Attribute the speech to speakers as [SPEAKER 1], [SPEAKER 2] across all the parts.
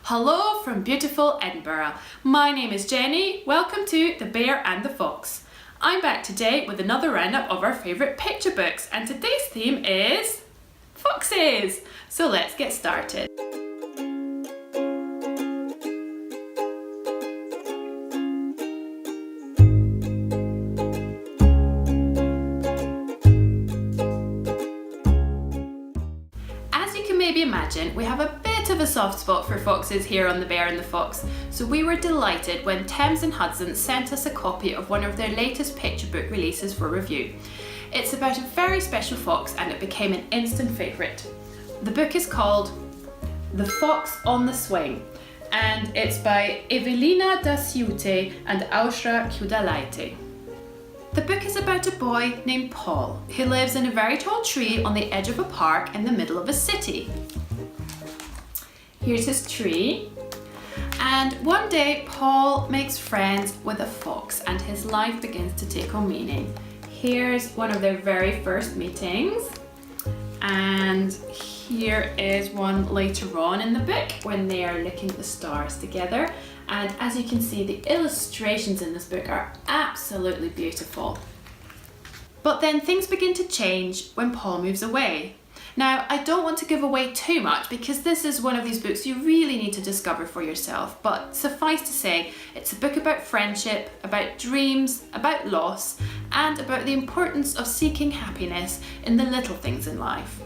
[SPEAKER 1] Hello from beautiful Edinburgh. My name is Jenny. Welcome to The Bear and the Fox. I'm back today with another roundup of our favourite picture books, and today's theme is foxes. So let's get started. Maybe imagine, we have a bit of a soft spot for foxes here on The Bear and the Fox, so we were delighted when Thames and Hudson sent us a copy of one of their latest picture book releases for review. It's about a very special fox and it became an instant favourite. The book is called The Fox on the Swing and it's by Evelina da Ciute and Ausra Kudalaite. The book is about a boy named Paul who lives in a very tall tree on the edge of a park in the middle of a city. Here's his tree, and one day Paul makes friends with a fox and his life begins to take on meaning. Here's one of their very first meetings, and here is one later on in the book when they are looking at the stars together. And as you can see, the illustrations in this book are absolutely beautiful. But then things begin to change when Paul moves away. Now, I don't want to give away too much because this is one of these books you really need to discover for yourself, but suffice to say, it's a book about friendship, about dreams, about loss, and about the importance of seeking happiness in the little things in life.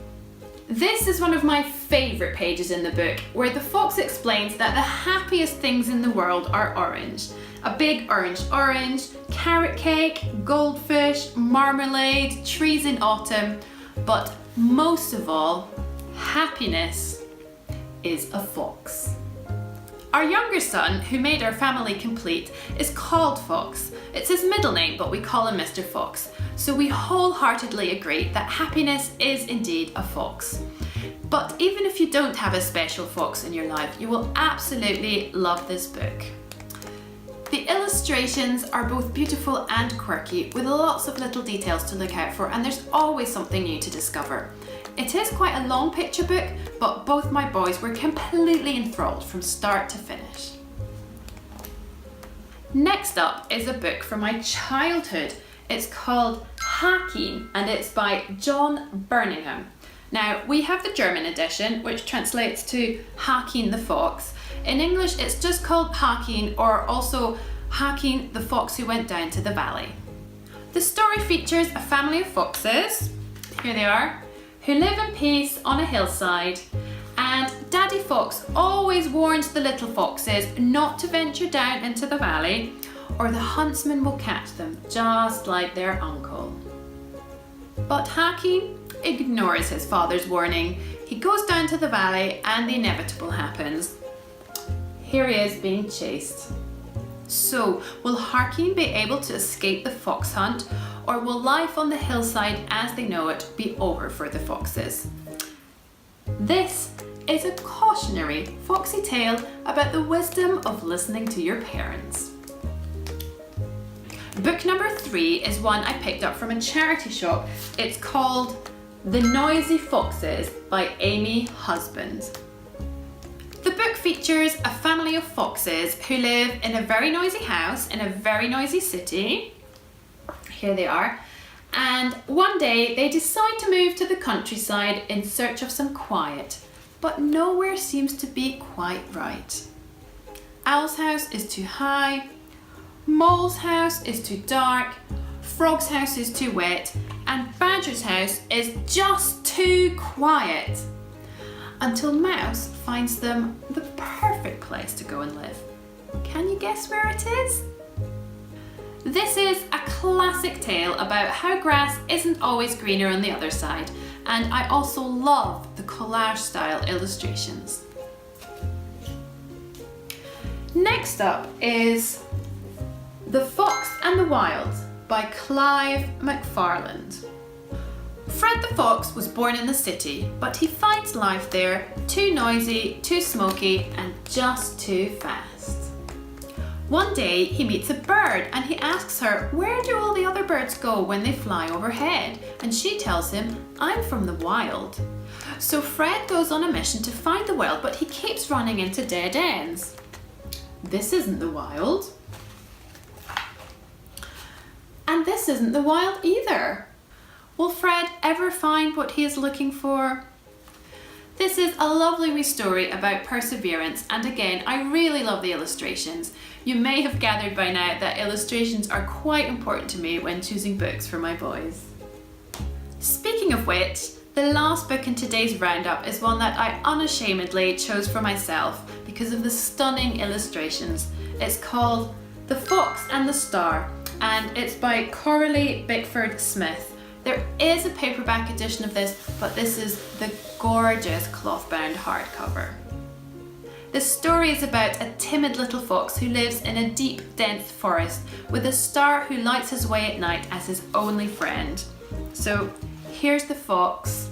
[SPEAKER 1] This is one of my favourite pages in the book, where the fox explains that the happiest things in the world are orange. A big orange, carrot cake, goldfish, marmalade, trees in autumn, but most of all, happiness is a fox. Our younger son, who made our family complete, is called Fox. It's his middle name, but we call him Mr. Fox. So we wholeheartedly agree that happiness is indeed a fox. But even if you don't have a special fox in your life, you will absolutely love this book. The illustrations are both beautiful and quirky, with lots of little details to look out for, and there's always something new to discover. It is quite a long picture book, but both my boys were completely enthralled from start to finish. Next up is a book from my childhood. It's called Hacking and it's by John Birmingham. Now, we have the German edition, which translates to Hacking the Fox. In English, it's just called Hacking, or also Hacking the Fox Who Went Down to the Valley. The story features a family of foxes, here they are, who live in peace on a hillside, and Daddy Fox always warns the little foxes not to venture down into the valley or the huntsman will catch them, just like their uncle. But Haki ignores his father's warning. He goes down to the valley and the inevitable happens. Here he is being chased. So, will Harkeen be able to escape the fox hunt, or will life on the hillside as they know it be over for the foxes? This is a cautionary foxy tale about the wisdom of listening to your parents. Book number 3 is one I picked up from a charity shop. It's called The Noisy Foxes by Amy Husband. The book features a family of foxes who live in a very noisy house in a very noisy city. Here they are. And one day they decide to move to the countryside in search of some quiet, but nowhere seems to be quite right. Owl's house is too high, Mole's house is too dark, Frog's house is too wet, and Badger's house is just too quiet. Until Mouse finds them the perfect place to go and live. Can you guess where it is? This is a classic tale about how grass isn't always greener on the other side, and I also love the collage style illustrations. Next up is The Fox and the Wild by Clive Mcfarland. Fred the Fox was born in the city, but he finds life there too noisy, too smoky, and just too fast. One day he meets a bird and he asks her, where do all the other birds go when they fly overhead? And she tells him, I'm from the wild. So Fred goes on a mission to find the wild, but he keeps running into dead ends. This isn't the wild. And this isn't the wild either. Will Fred ever find what he is looking for? This is a lovely wee story about perseverance, and again, I really love the illustrations. You may have gathered by now that illustrations are quite important to me when choosing books for my boys. Speaking of which, the last book in today's roundup is one that I unashamedly chose for myself because of the stunning illustrations. It's called The Fox and the Star, and it's by Coralie Bickford-Smith. There is a paperback edition of this, but this is the gorgeous cloth-bound hardcover. The story is about a timid little fox who lives in a deep, dense forest with a star who lights his way at night as his only friend. So here's the fox,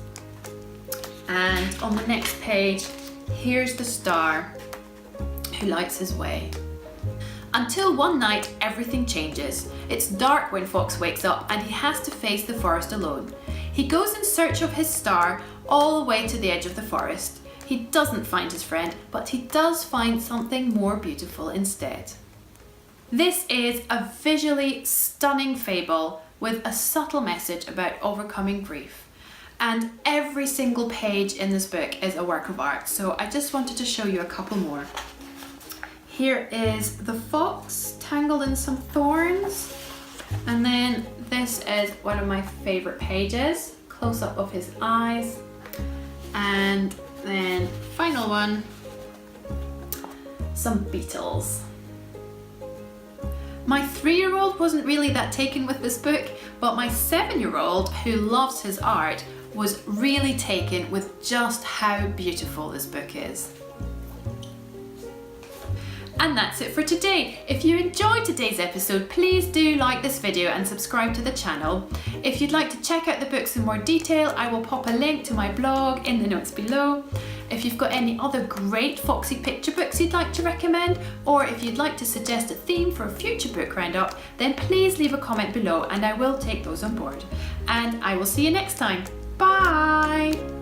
[SPEAKER 1] and on the next page, here's the star who lights his way. Until one night, everything changes. It's dark when Fox wakes up and he has to face the forest alone. He goes in search of his star all the way to the edge of the forest. He doesn't find his friend, but he does find something more beautiful instead. This is a visually stunning fable with a subtle message about overcoming grief. And every single page in this book is a work of art, so I just wanted to show you a couple more. Here is the fox tangled in some thorns, and then this is one of my favourite pages, close up of his eyes, and then final one, some beetles. My 3-year-old wasn't really that taken with this book, but my 7-year-old, who loves his art, was really taken with just how beautiful this book is. And that's it for today. If you enjoyed today's episode, please do like this video and subscribe to the channel. If you'd like to check out the books in more detail, I will pop a link to my blog in the notes below. If you've got any other great Foxy picture books you'd like to recommend, or if you'd like to suggest a theme for a future book roundup, then please leave a comment below and I will take those on board. And I will see you next time. Bye!